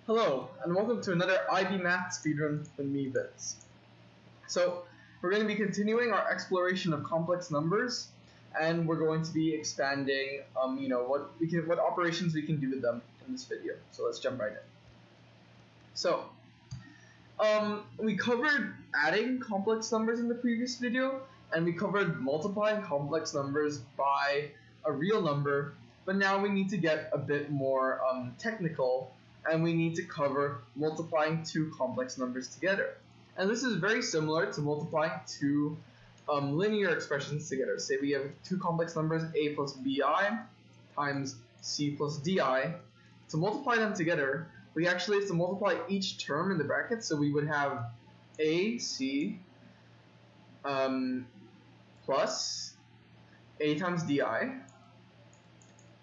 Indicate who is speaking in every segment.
Speaker 1: Hello, and welcome to another IB Math speedrun with me, Vince. So, we're going to be continuing our exploration of complex numbers, and we're going to be expanding, what operations we can do with them in this video. So let's jump right in. So, we covered adding complex numbers in the previous video, and we covered multiplying complex numbers by a real number, but now we need to get a bit more technical, and we need to cover multiplying two complex numbers together. And this is very similar to multiplying two linear expressions together. Say we have two complex numbers, a plus bi times c plus di. To multiply them together, we actually have to multiply each term in the bracket. So we would have ac plus a times di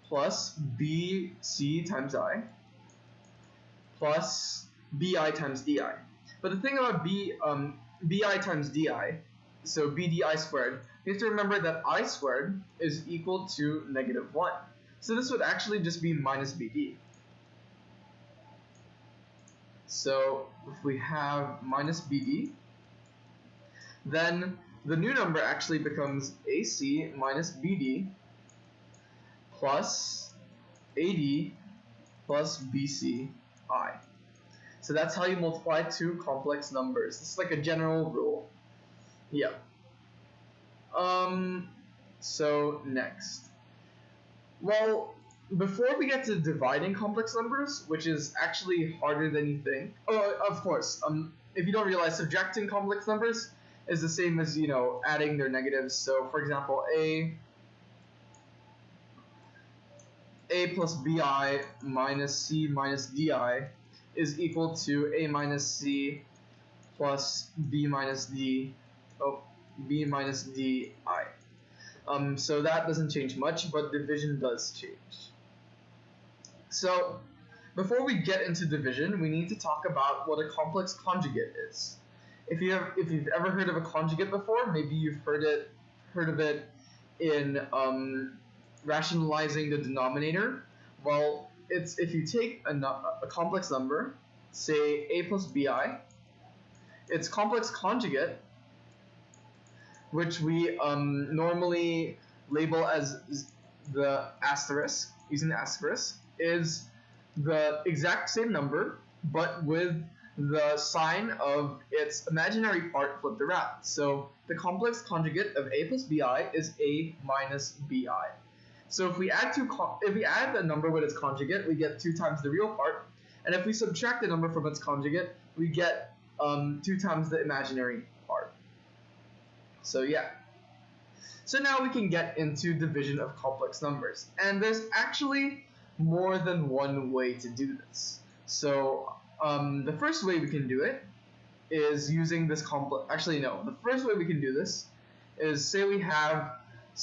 Speaker 1: plus bc times I plus bi times di. But the thing about bi times di, so bdi squared, you have to remember that I squared is equal to -1. So this would actually just be minus bd. So if we have minus bd, then the new number actually becomes ac minus bd plus ad plus bci. So that's how you multiply two complex numbers. This is like a general rule. Yeah. So next. Well, before we get to dividing complex numbers, which is actually harder than you think. Oh, of course. If you don't realize, subtracting complex numbers is the same as, adding their negatives. So for example, a plus bi minus c minus di is equal to a minus c plus b minus di. So that doesn't change much, but division does change. So before we get into division, we need to talk about what a complex conjugate is. If you've ever heard of a conjugate before, maybe you've heard of it in rationalizing the denominator. Well, it's if you take a complex number, say a plus bi, its complex conjugate, which we normally label as the asterisk, using the asterisk, is the exact same number, but with the sign of its imaginary part flipped around. So the complex conjugate of a plus bi is a minus bi. So if we add a number with its conjugate, we get 2 times the real part, and if we subtract the number from its conjugate, we get 2 times the imaginary part. So yeah. So now we can get into division of complex numbers, and there's actually more than one way to do this. So the first way we can do it is using this complex. Actually, no. The first way we can do this is, say we have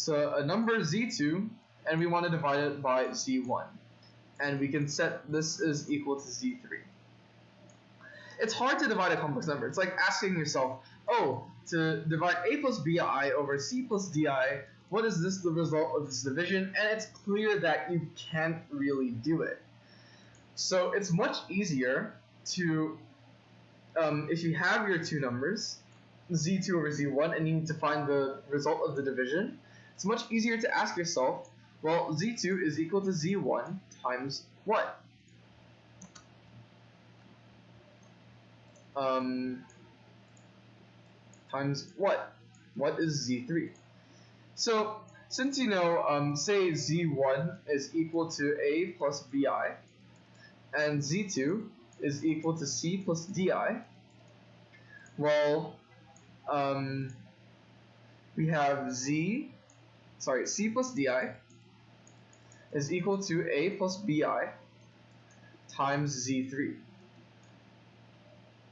Speaker 1: a number z2. And we want to divide it by z1, and we can set this is equal to z3. It's hard to divide a complex number. It's like asking yourself, to divide a plus bi over c plus di, what is this the result of this division? And it's clear that you can't really do it. So it's much easier to, if you have your two numbers, z2 over z1, and you need to find the result of the division, it's much easier to ask yourself, well, z2 is equal to z1 times what? Times what? What is z3? So, since you know, say z1 is equal to a plus bi, and z2 is equal to c plus di, well, we have c plus di is equal to a plus bi times z3.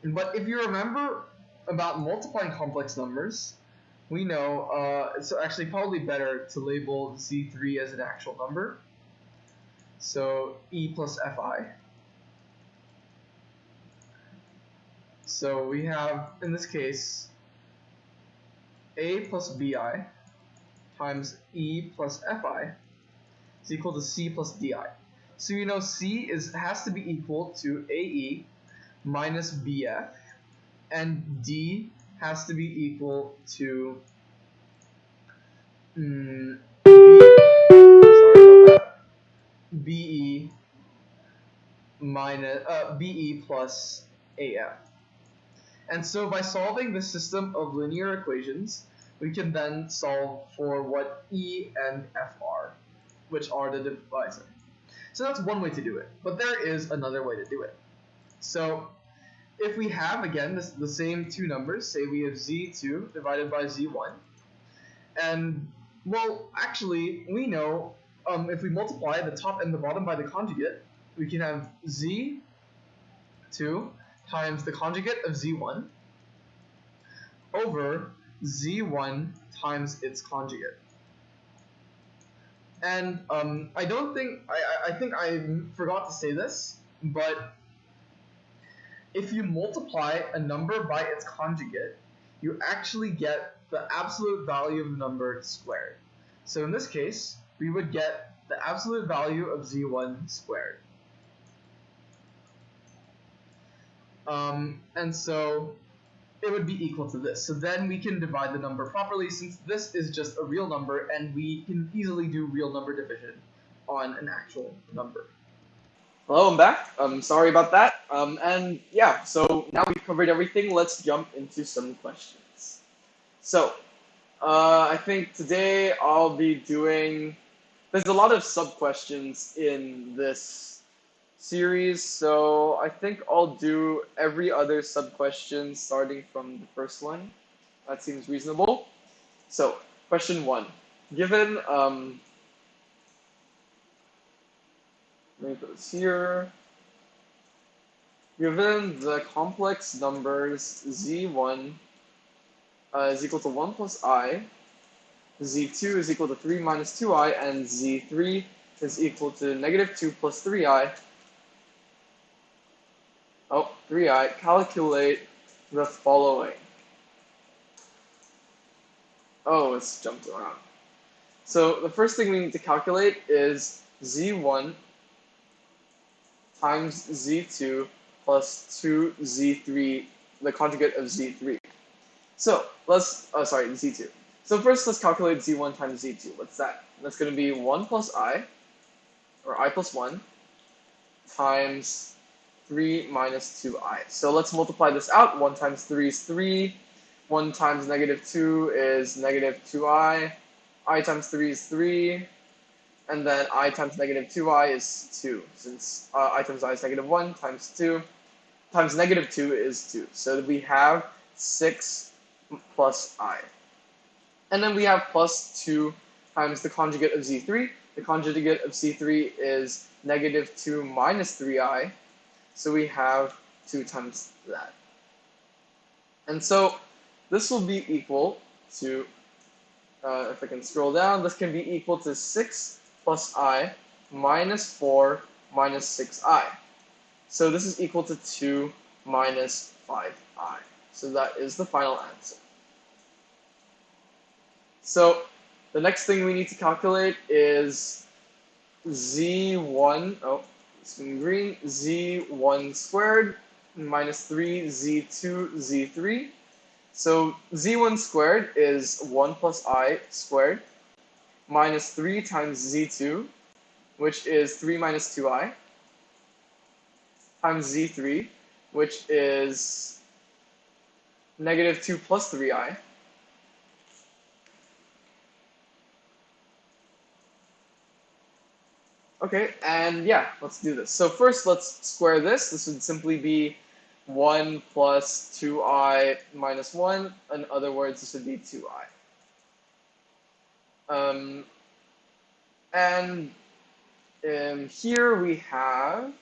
Speaker 1: But if you remember about multiplying complex numbers, we know it's actually probably better to label z3 as an actual number. So e plus fi. So we have, in this case, a plus bi times e plus fi is equal to c plus di. So you know C has to be equal to AE minus BF, and D has to be equal to BE minus BE plus AF. And so by solving this system of linear equations, we can then solve for what E and F are, which are the divisor. So that's one way to do it, but there is another way to do it. So if we have, again, the same two numbers, say we have Z2 divided by Z1, and, well, actually, we know if we multiply the top and the bottom by the conjugate, we can have Z2 times the conjugate of Z1 over Z1 times its conjugate. And I think I forgot to say this, but if you multiply a number by its conjugate, you actually get the absolute value of the number squared. So in this case, we would get the absolute value of Z1 squared. And so it would be equal to this. So then we can divide the number properly, since this is just a real number and we can easily do real number division on an actual number.
Speaker 2: Hello, I'm back. Sorry about that. And yeah, so now we've covered everything. Let's jump into some questions. So, I think today I'll be doing. There's a lot of sub-questions in this series, so I think I'll do every other sub-question starting from the first one. That seems reasonable. So, question 1. Given, let me put this here. Given the complex numbers Z1 is equal to 1 plus I, Z2 is equal to 3 minus 2I, and Z3 is equal to negative 2 plus 3I. 3I. Calculate the following. Oh, it's jumped around. So the first thing we need to calculate is Z1 times Z2 plus 2Z3, the conjugate of Z3. So let's, Z2. So first let's calculate Z1 times Z2. What's that? That's going to be 1 plus I, or I plus 1, times 3 minus 2I. So let's multiply this out. 1 times 3 is 3. 1 times negative 2 is negative 2I. I times 3 is 3. And then I times negative 2I is 2. Since I times I is negative 1 times 2 times negative 2 is 2. So we have 6 plus I. And then we have plus 2 times the conjugate of Z3. The conjugate of C3 is negative 2 minus 3I. So we have 2 times that. And so this will be equal to, if I can scroll down, this can be equal to 6 plus I minus 4 minus 6I. So this is equal to 2 minus 5I. So that is the final answer. So the next thing we need to calculate is Z1, it's in green, Z1 squared minus 3Z2 Z3. So Z1 squared is 1 plus I squared minus 3 times Z2, which is 3 minus 2I, times Z3, which is negative 2 plus 3I. Okay, and yeah, let's do this. So first, let's square this. This would simply be 1 plus 2I minus 1. In other words, this would be 2I. And here we have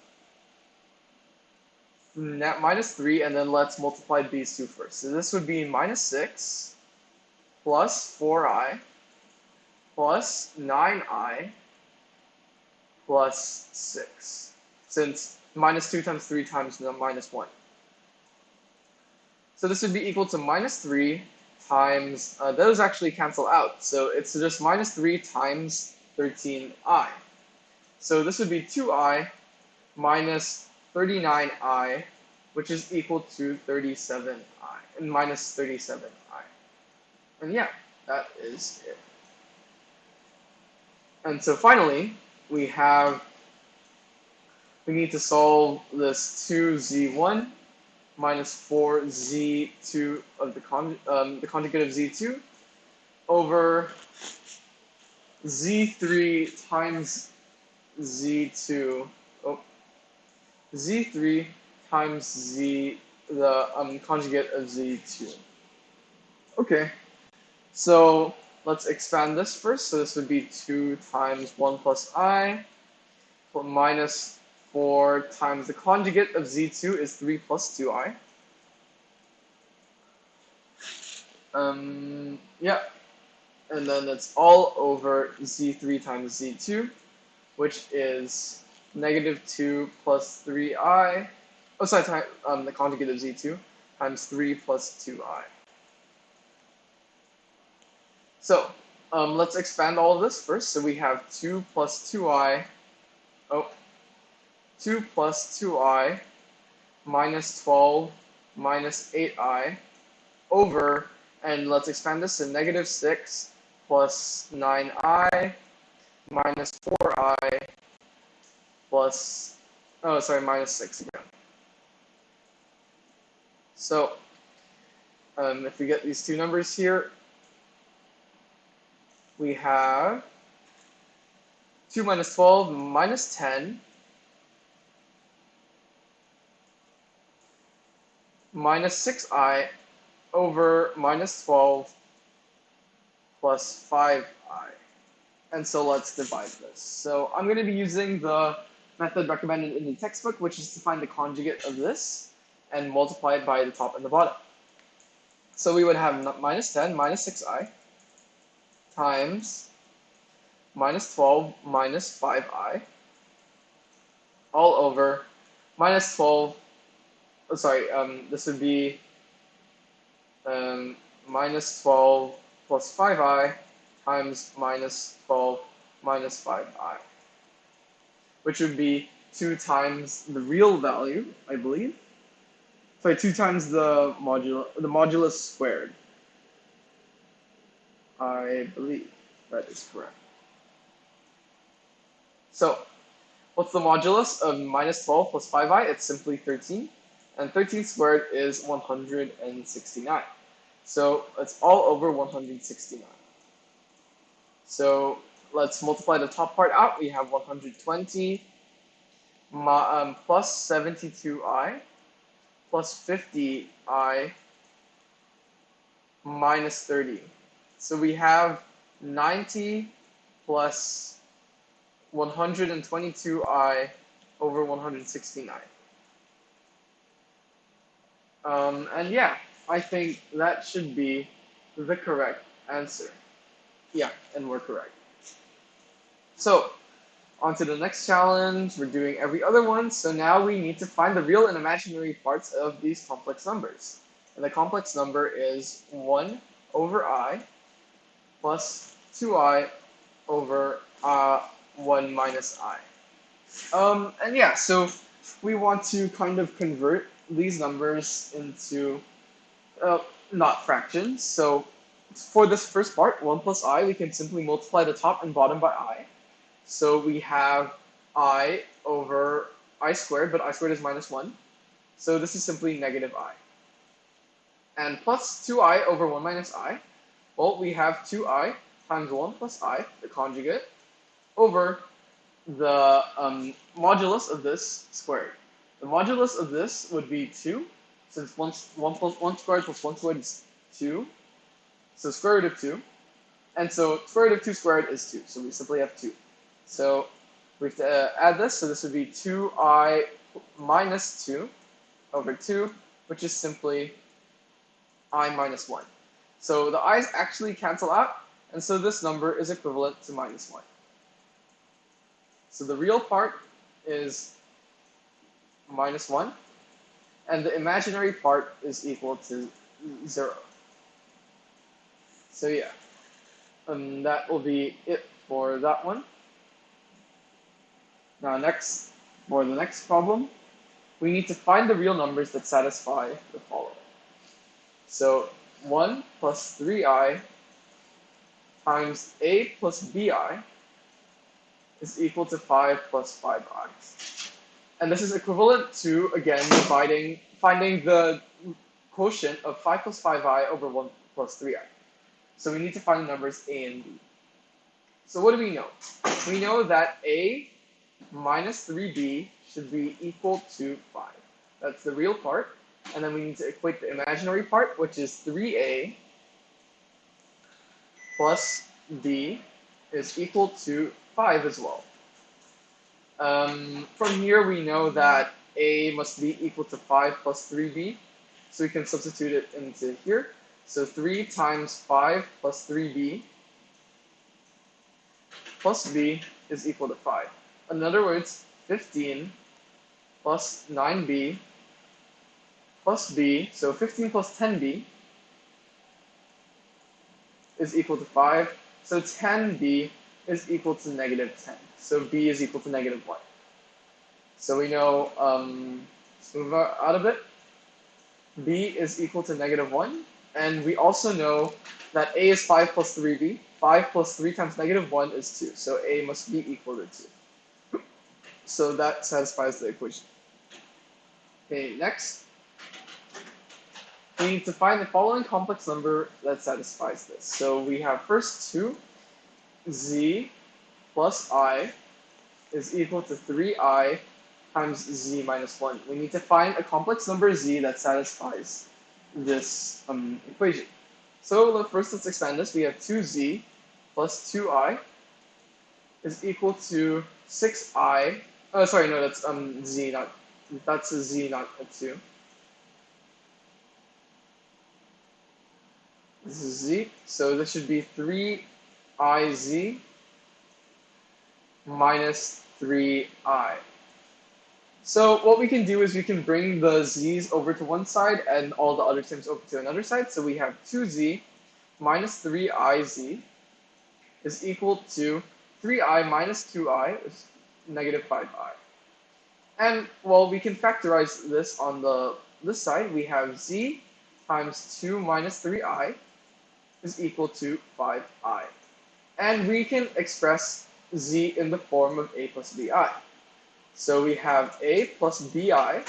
Speaker 2: minus 3, and then let's multiply these two first. So this would be minus 6 plus 4I plus 9I plus 6, since minus 2 times 3 times minus 1. So this would be equal to minus 3 times, those actually cancel out, so it's just minus 3 times 13I. So this would be 2i minus 39i, which is equal to 37i, and minus 37i. And yeah, that is it. And so finally, we need to solve this 2z1 minus 4z2 of the conjugate of z2 over z3 times z2, z3 times the conjugate of z2. Okay, so let's expand this first. So this would be 2 times 1 plus I minus 4 times the conjugate of z2 is 3 plus 2i. Yeah, and then it's all over z3 times z2, which is negative 2 plus 3i. Oh, sorry, the conjugate of z2 times 3 plus 2i. So let's expand all of this first. So we have 2 plus 2i. 2 plus 2i minus 12 minus 8i over, and let's expand this to negative 6 plus 9i minus 4i plus, minus 6 again. So if we get these two numbers here, we have 2 minus 12 minus 10 minus 6i over minus 12 plus 5i. And so let's divide this. So I'm going to be using the method recommended in the textbook, which is to find the conjugate of this and multiply it by the top and the bottom. So we would have minus 10 minus 6i times minus 12 minus 5i all over minus 12, this would be minus 12 plus 5i times minus 12 minus 5i, which would be 2 times the real value, I believe. Sorry, 2 times the modulus squared. I believe that is correct. So, what's the modulus of minus 12 plus 5i? It's simply 13. And 13 squared is 169. So, it's all over 169. So, let's multiply the top part out. We have 120 plus 72i plus 50i minus 30. So we have 90 plus 122i over 169. And yeah, I think that should be the correct answer. Yeah, and we're correct. So, on to the next challenge. We're doing every other one. So now we need to find the real and imaginary parts of these complex numbers. And the complex number is 1 over I plus 2I over 1 minus I. And yeah, so we want to kind of convert these numbers into not fractions. So for this first part, 1 plus I, we can simply multiply the top and bottom by I. So we have I over I squared, but I squared is minus 1. So this is simply negative I. And plus 2I over 1 minus I. Well, we have 2I times 1 plus I, the conjugate, over the modulus of this squared. The modulus of this would be 2, since 1 squared plus 1 squared is 2. So square root of 2. And so square root of 2 squared is 2. So we simply have 2. So we have to add this. So this would be 2I minus 2 over 2, which is simply I minus 1. So the i's actually cancel out, and so this number is equivalent to minus 1. So the real part is minus 1, and the imaginary part is equal to 0. So yeah, that will be it for that one. Now next, for the next problem, we need to find the real numbers that satisfy the following. So 1 plus 3i times a plus bi is equal to 5 plus 5i. And this is equivalent to, again, finding the quotient of 5 plus 5i over 1 plus 3i. So we need to find the numbers a and b. So what do we know? We know that a minus 3b should be equal to 5. That's the real part. And then we need to equate the imaginary part, which is 3a plus b is equal to 5 as well. From here, we know that a must be equal to 5 plus 3b, so we can substitute it into here. So 3 times 5 plus 3b plus b is equal to 5. In other words, 15 plus 9b plus b, so 15 plus 10b is equal to 5. So 10b is equal to negative 10. So b is equal to negative 1. So we know, let's move out of it. B is equal to negative 1. And we also know that a is 5 plus 3b. 5 plus 3 times negative 1 is 2. So a must be equal to 2. So that satisfies the equation. Okay, next. We need to find the following complex number that satisfies this. So we have first 2, z plus I is equal to 3i times z minus 1. We need to find a complex number z that satisfies this equation. So first let's expand this. We have 2z plus 2i is equal to 6i. Oh, sorry, no, that's z, not, that's a z, not a 2. This is z, so this should be 3iz minus 3i. So what we can do is we can bring the z's over to one side and all the other terms over to another side. So we have 2z minus 3iz is equal to 3i minus 2i is negative 5i. And well, we can factorize this on this side. We have z times 2 minus 3i is equal to 5i. And we can express z in the form of a plus bi. So we have a plus bi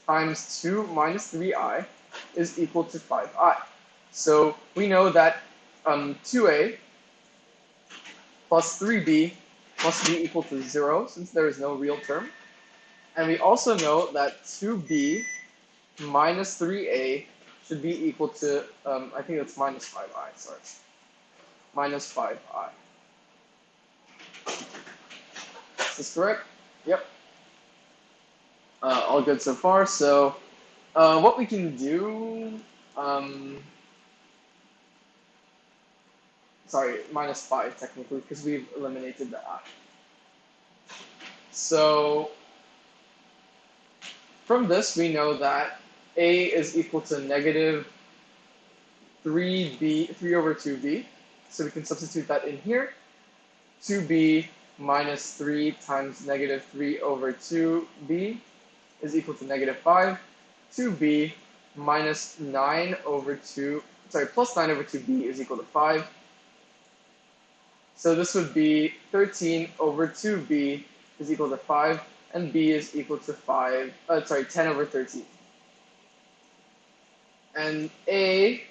Speaker 2: times 2 minus 3i is equal to 5i. So we know that 2a plus 3b must be equal to 0 since there is no real term. And we also know that 2b minus 3a should be equal to, I think that's minus 5i, sorry. Minus 5i. Is this correct? Yep. All good so far. So what we can do, sorry, minus 5 technically, because we've eliminated the I. So from this, we know that a is equal to negative 3 over 2b. So we can substitute that in here. 2b minus 3 times negative 3 over 2b is equal to negative 5. 2b minus 9 over 2, sorry, plus 9 over 2b is equal to 5. So this would be 13 over 2b is equal to 5, and b is equal to 10 over 13. And a,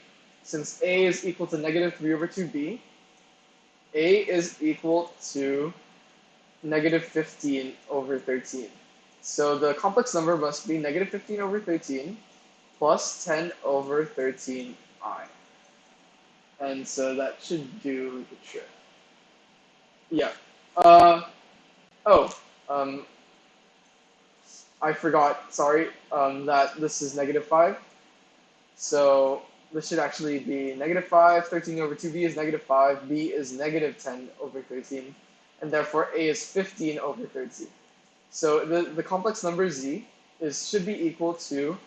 Speaker 2: since a is equal to negative 3 over 2b, a is equal to negative 15 over 13. So the complex number must be negative 15 over 13 plus 10 over 13i. And so that should do the trick. Yeah. I forgot, sorry, that this is negative 5. So this should actually be negative 5, 13 over 2b is negative 5, b is negative 10 over 13, and therefore a is 15 over 13. So the complex number z should be equal to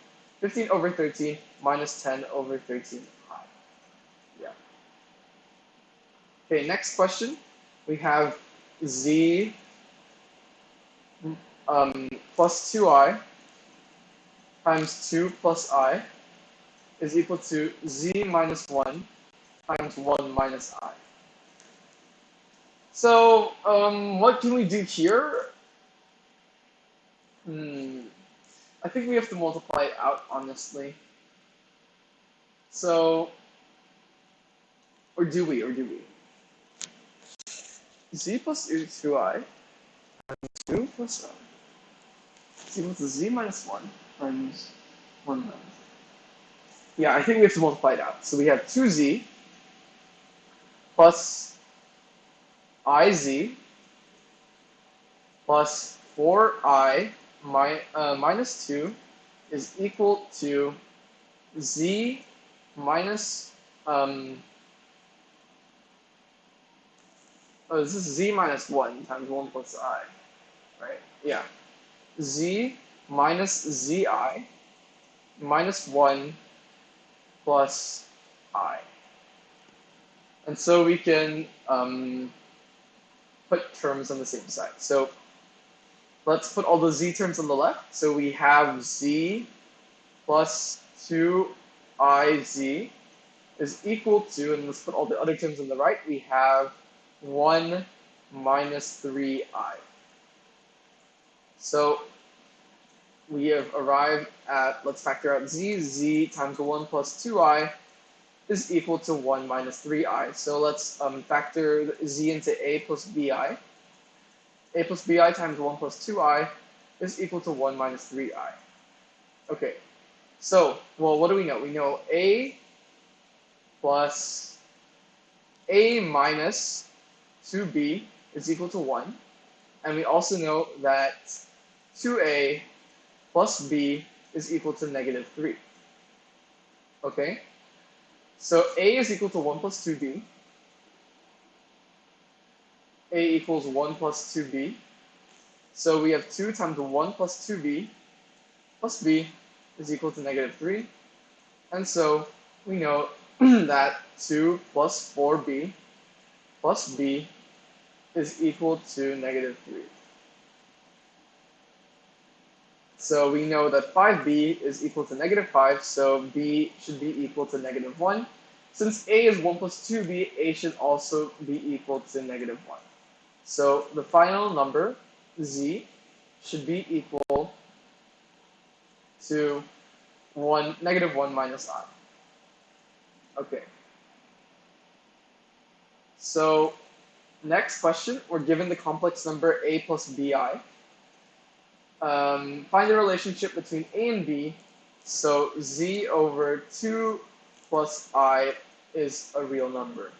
Speaker 2: 15 over 13 minus 10 over 13i. Yeah. Okay, next question. We have z plus 2i times 2 plus I is equal to z minus 1 times 1 minus I. So, what can we do here? I think we have to multiply it out, honestly. So, or do we? Z plus 2i times 2 plus I is equal to z minus 1 times 1 minus. Yeah, I think we have to multiply it out. So we have 2z plus iz plus 4i minus 2 is equal to z minus, this is z minus 1 times 1 plus I, right? Yeah. Z minus zi minus 1 plus I. And so we can put terms on the same side. So let's put all the z terms on the left. So we have z plus 2iz is equal to, and let's put all the other terms on the right, we have 1 minus 3i. So we have arrived at, let's factor out z times 1 plus 2i is equal to 1 minus 3i. So let's factor z into a plus bi. A plus bi times 1 plus 2i is equal to 1 minus 3i. Okay, so, well, what do we know? We know a plus a minus 2b is equal to 1. And we also know that 2a plus b is equal to negative 3. Okay? So a is equal to 1 plus 2b. A equals 1 plus 2b. So we have 2 times 1 plus 2b plus b is equal to negative 3. And so we know that 2 plus 4b plus b is equal to negative 3. So we know that 5b is equal to negative 5, so b should be equal to negative 1. Since a is 1 plus 2b, a should also be equal to negative 1. So the final number, z, should be equal to negative 1 minus I. Okay. So next question, we're given the complex number a plus bi. Find the relationship between a and b. So z over 2 plus I is a real number.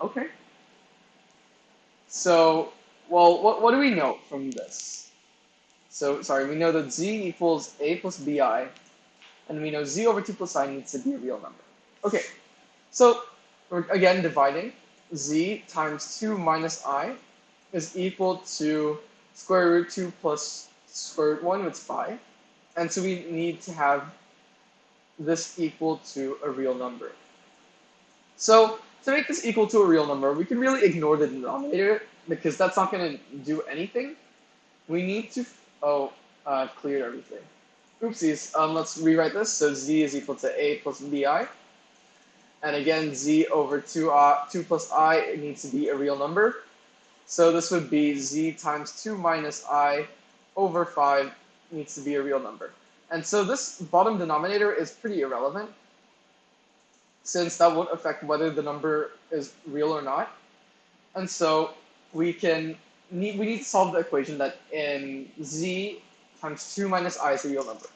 Speaker 2: Okay. So, well, what do we know from this? So, sorry, we know that z equals a plus bi, and we know z over 2 plus I needs to be a real number. Okay, so we're again dividing. Z times 2 minus I is equal to square root 2 plus square root 1, which is pi. And so we need to have this equal to a real number. So to make this equal to a real number, we can really ignore the denominator because that's not going to do anything. We need to, clear everything. Oopsies, let's rewrite this. So z is equal to a plus bi. And again, z over 2 plus I, it needs to be a real number. So this would be z times 2 minus I over 5 needs to be a real number. And so this bottom denominator is pretty irrelevant, since that won't affect whether the number is real or not. And so we need to solve the equation that in z times 2 minus I is a real number.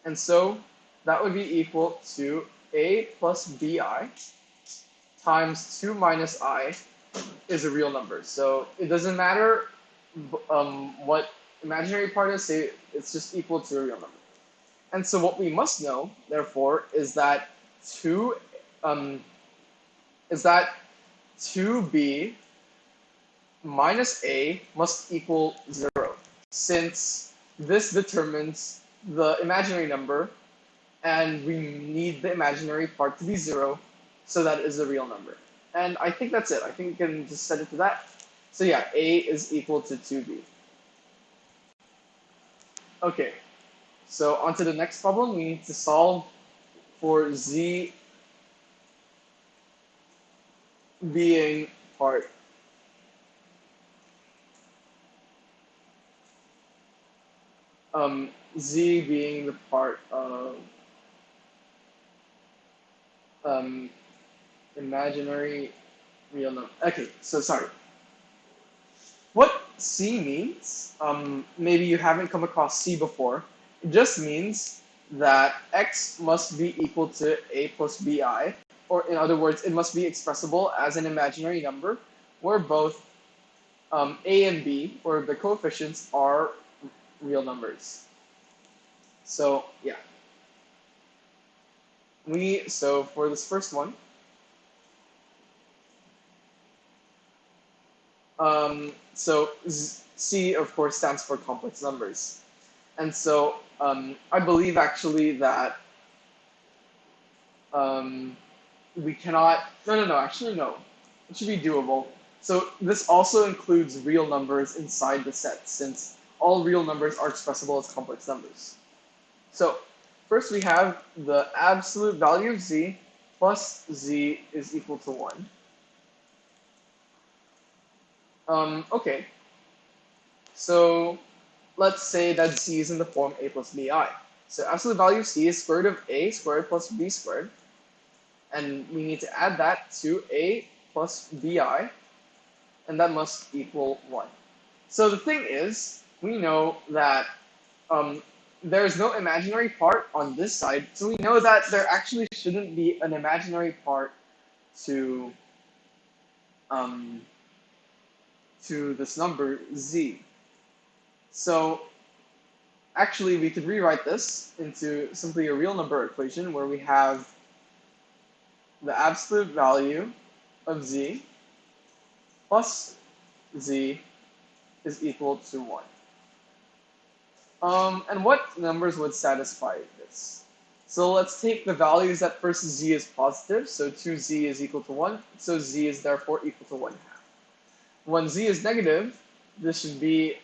Speaker 2: And so that would be equal to a plus bi times 2 minus I is a real number. So it doesn't matter what imaginary part is, say it's just equal to a real number. And so what we must know, therefore, is that 2b minus a must equal 0, since this determines the imaginary number, and we need the imaginary part to be 0, so that is a real number. And I think that's it. I think we can just set it to that. So yeah, A is equal to 2B. Okay, so on to the next problem. We need to solve for Z being part Z being the part of imaginary real number. Okay, so sorry. What C means, maybe you haven't come across C before, it just means that X must be equal to A plus BI, or in other words, it must be expressible as an imaginary number where both A and B, or the coefficients, are real numbers. So yeah. So for this first one, so C of course stands for complex numbers. And so I believe actually that we cannot, no, actually no. It should be doable. So this also includes real numbers inside the set, since all real numbers are expressible as complex numbers. So first we have the absolute value of Z plus Z is equal to 1. Okay, so let's say that Z is in the form A plus BI. So absolute value of C is square root of A squared plus B squared. And we need to add that to A plus BI, and that must equal 1. So the thing is, we know that there's no imaginary part on this side, so we know that there actually shouldn't be an imaginary part to this number Z. So actually we could rewrite this into simply a real number equation where we have the absolute value of Z plus Z is equal to 1. And what numbers would satisfy this? So let's take the values that first Z is positive, so 2Z is equal to 1, so Z is therefore equal to 1/2. When Z is negative, this should be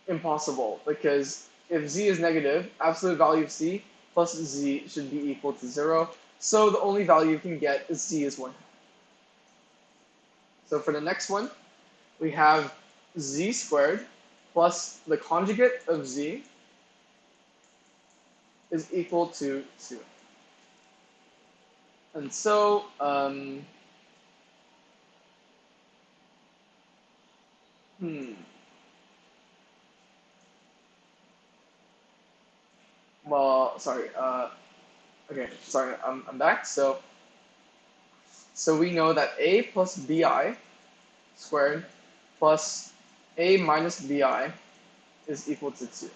Speaker 2: impossible, because if Z is negative, absolute value of C plus Z should be equal to 0, so the only value you can get is Z is 1/2. So for the next one, we have Z squared plus the conjugate of Z is equal to 2. And so, well, sorry, okay, sorry, I'm back. So we know that A plus BI squared plus A minus BI is equal to 2.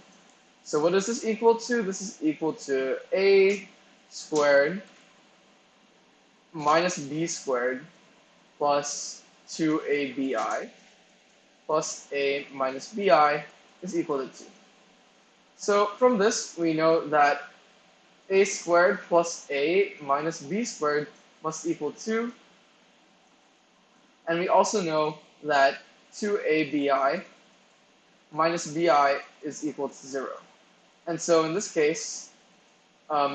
Speaker 2: So what is this equal to? This is equal to A squared minus B squared plus 2ABI plus A minus BI is equal to 2. So from this, we know that A squared plus A minus B squared must equal 2. And we also know that 2ABI minus BI is equal to 0. And so in this case,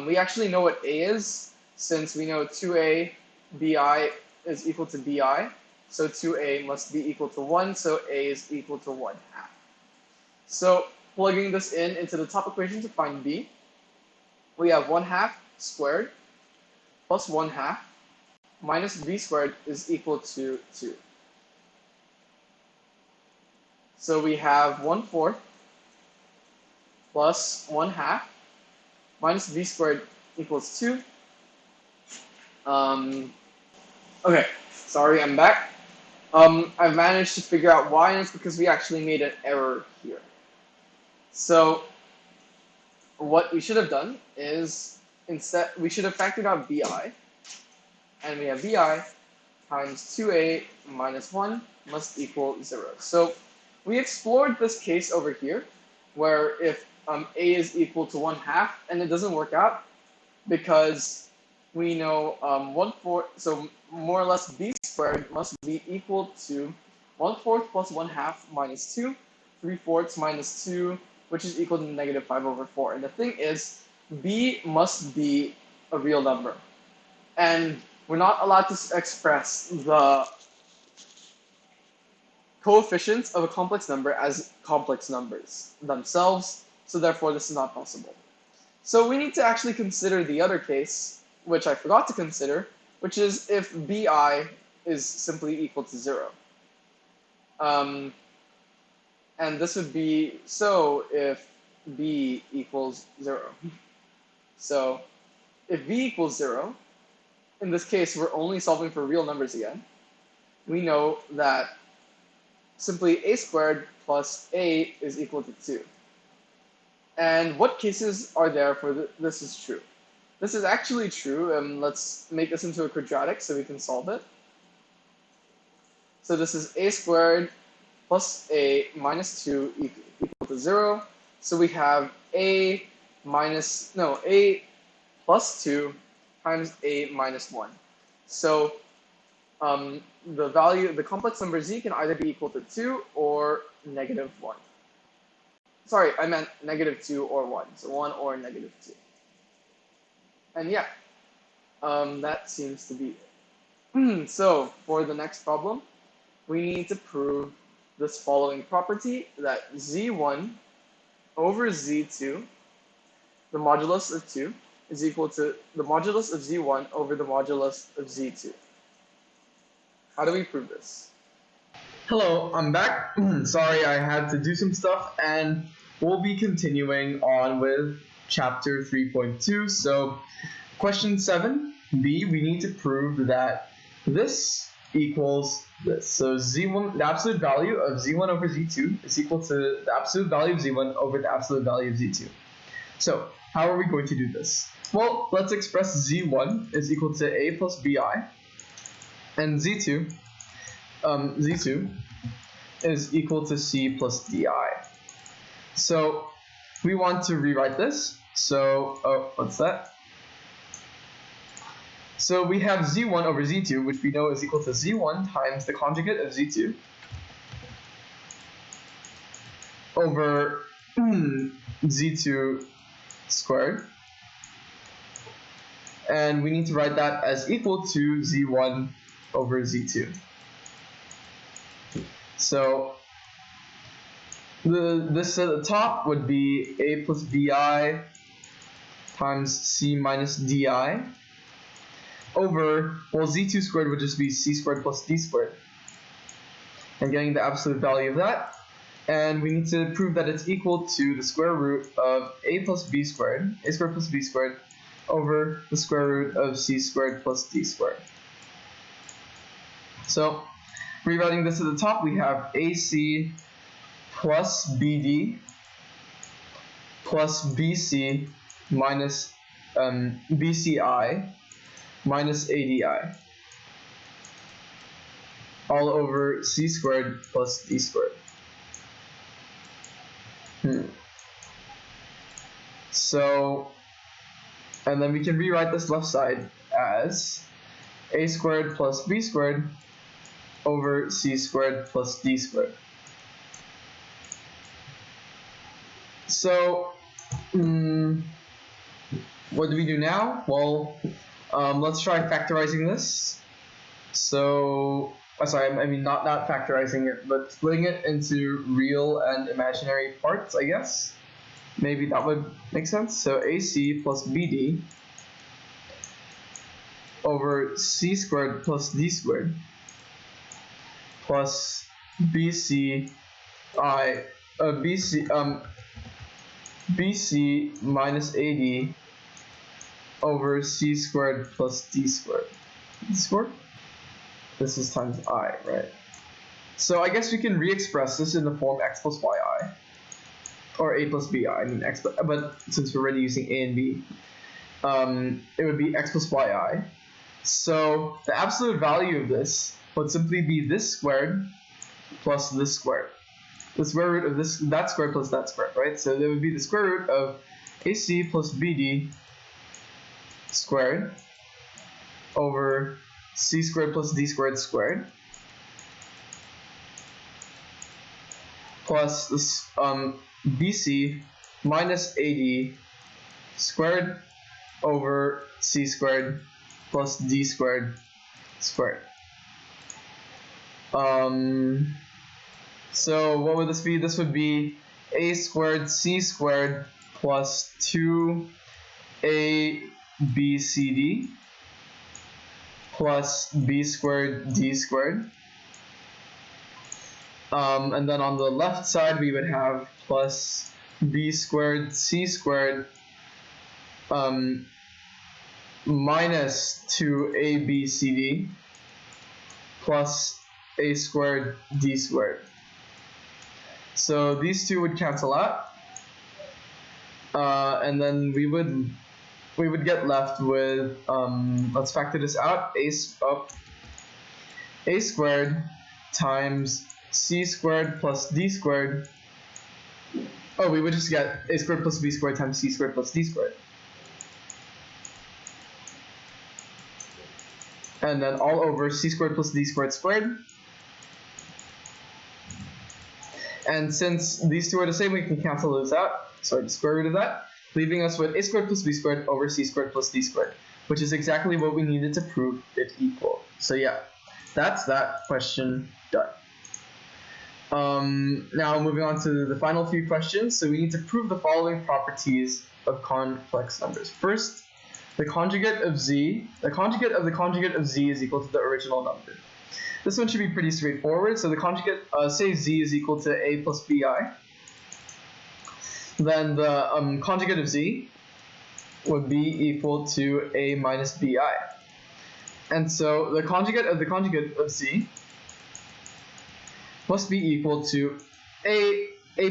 Speaker 2: we actually know what A is, since we know 2ABI is equal to BI. So 2A must be equal to 1, so A is equal to 1/2. So plugging this into the top equation to find B, we have 1/2 squared plus 1/2 minus B squared is equal to 2. So we have 1/4 plus 1/2 minus B squared equals 2. Okay, sorry, I'm back. I've managed to figure out why, and it's because we actually made an error here. So what we should have done is, instead, we should have factored out BI, and we have BI times 2A minus 1 must equal 0. So we explored this case over here, where if A is equal to 1/2, and it doesn't work out, because we know 1/4, so more or less B squared must be equal to 1/4 plus 1/2 minus 2, 3/4 minus 2, which is equal to negative 5/4. And the thing is, b must be a real number. And we're not allowed to express the coefficients of a complex number as complex numbers themselves, so therefore this is not possible. So we need to actually consider the other case, which I forgot to consider, which is if bi is simply equal to 0. And this would be so if b equals 0. So if b equals 0, in this case we're only solving for real numbers again. We know that simply a squared plus a is equal to 2. And what cases are there for this is true? This is actually true, and let's make this into a quadratic so we can solve it. So this is a squared plus a minus 2 equal to 0. So we have a plus 2 times a minus 1. So the complex number z can either be equal to 2 or negative 1. Sorry, I meant negative 2 or 1. So 1 or negative 2. And yeah, that seems to be it. So for the next problem, we need to prove this following property, that z1 over z2, the modulus of 2, is equal to the modulus of z1 over the modulus of z2. How do we prove this?
Speaker 1: Hello, I'm back. Sorry, I had to do some stuff, and we'll be continuing on with chapter 3.2. So, question 7b, we need to prove that this equals this. So z1, the absolute value of z1 over z2 is equal to the absolute value of z1 over the absolute value of z2. So, how are we going to do this? Well, let's express z1 is equal to a plus bi, and z2 is equal to c plus di. So we want to rewrite this. So, what's that? So we have z1 over z2, which we know is equal to z1 times the conjugate of z2 over z2 squared. And we need to write that as equal to z1 over z2. So this at the top would be a plus bi times c minus di over, well, z2 squared would just be c squared plus d squared. And getting the absolute value of that. And we need to prove that it's equal to the square root of a plus b squared, a squared plus b squared, over the square root of c squared plus d squared. So, rewriting this at the top, we have AC plus BD plus BC minus BCI minus ADI all over C squared plus D squared. So, and then we can rewrite this left side as A squared plus B squared over C squared plus D squared. So, what do we do now? Well, let's try factorizing this. So, sorry, I mean not factorizing it, but splitting it into real and imaginary parts, I guess. Maybe that would make sense. So AC plus BD over C squared plus D squared plus BC minus AD over C squared plus D squared. D squared? This is times I, right? So I guess we can re-express this in the form x plus yi. Or a plus bi, I mean x, but since we're already using a and b, it would be x plus yi. So the absolute value of this would simply be this squared plus this squared. The square root of that squared plus that squared, right? So there would be the square root of AC plus BD squared over C squared plus D squared squared plus this BC minus AD squared over C squared plus D squared squared. So what would this be? This would be A squared C squared plus 2ABCD plus B squared D squared. And then on the left side we would have plus B squared C squared minus 2ABCD plus A squared D squared. So these two would cancel out, and then we would get left with let's factor this out. A squared times C squared plus D squared. Oh, we would just get A squared plus B squared times C squared plus D squared. And then all over C squared plus D squared squared. And since these two are the same, we can cancel this out. Sorry, the square root of that, leaving us with A squared plus B squared over C squared plus D squared, which is exactly what we needed to prove it equal. So yeah, that's that question done. Now moving on to the final few questions. So we need to prove the following properties of complex numbers. First, the conjugate of z, the conjugate of the conjugate of z is equal to the original number. This one should be pretty straightforward. So the conjugate, say z is equal to a plus bi. Then the conjugate of z would be equal to a minus bi. And so the conjugate of z must be equal to a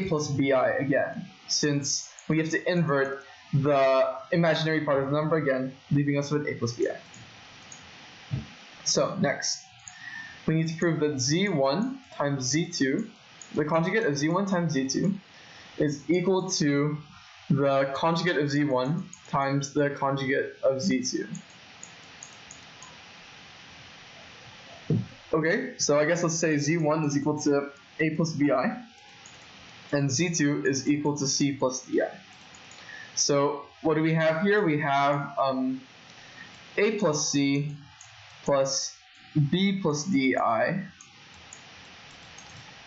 Speaker 1: plus bi again, since we have to invert the imaginary part of the number again, leaving us with a plus bi. So next, we need to prove that z1 times z2, the conjugate of z1 times z2, is equal to the conjugate of z1 times the conjugate of z2. Okay, so I guess let's say z1 is equal to a plus bi, and z2 is equal to c plus di. So what do we have here? We have a plus c plus b plus di,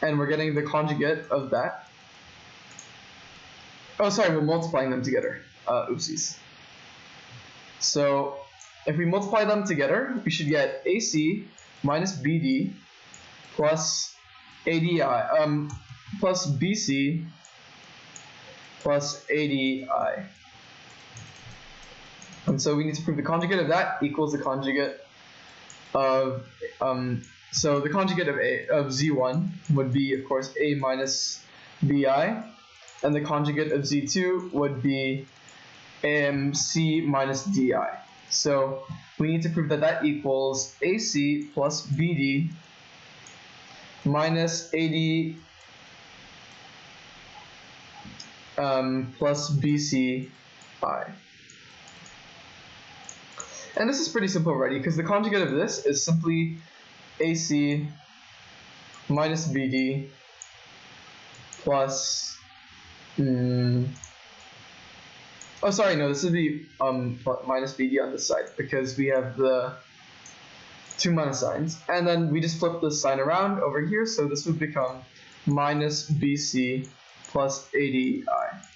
Speaker 1: and we're getting the conjugate of that. Oh, sorry, we're multiplying them together. Oopsies. So if we multiply them together, we should get ac minus bd plus adi plus bc plus adi. And so we need to prove the conjugate of that equals the conjugate of so the conjugate of z1 would be, of course, a minus bi, and the conjugate of z2 would be c minus di. So we need to prove that that equals ac plus bd minus ad plus bci. And this is pretty simple already, because the conjugate of this is simply ac minus bd plus oh, sorry, no, this would be minus bd on this side, because we have the two minus signs, and then we just flip the sign around over here, so this would become minus bc plus adi.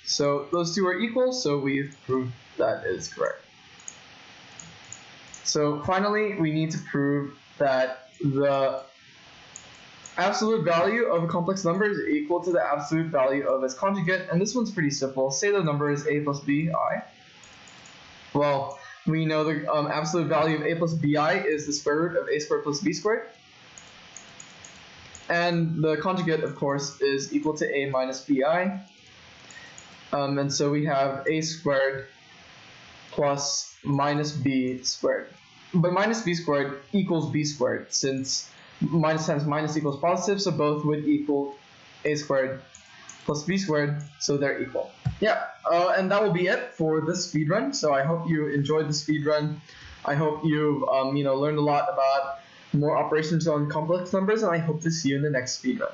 Speaker 1: So those two are equal, so we've proved that is correct. So finally, we need to prove that the absolute value of a complex number is equal to the absolute value of its conjugate, and this one's pretty simple. Say the number is a plus bi. Well, we know the absolute value of a plus bi is the square root of a squared plus b squared, and the conjugate, of course, is equal to a minus bi. And so we have a squared plus minus b squared. But minus b squared equals b squared, since minus times minus equals positive, so both would equal a squared plus b squared, so they're equal. Yeah, and that will be it for this speedrun. So I hope you enjoyed the speedrun. I hope you've learned a lot about more operations on complex numbers, and I hope to see you in the next speedrun.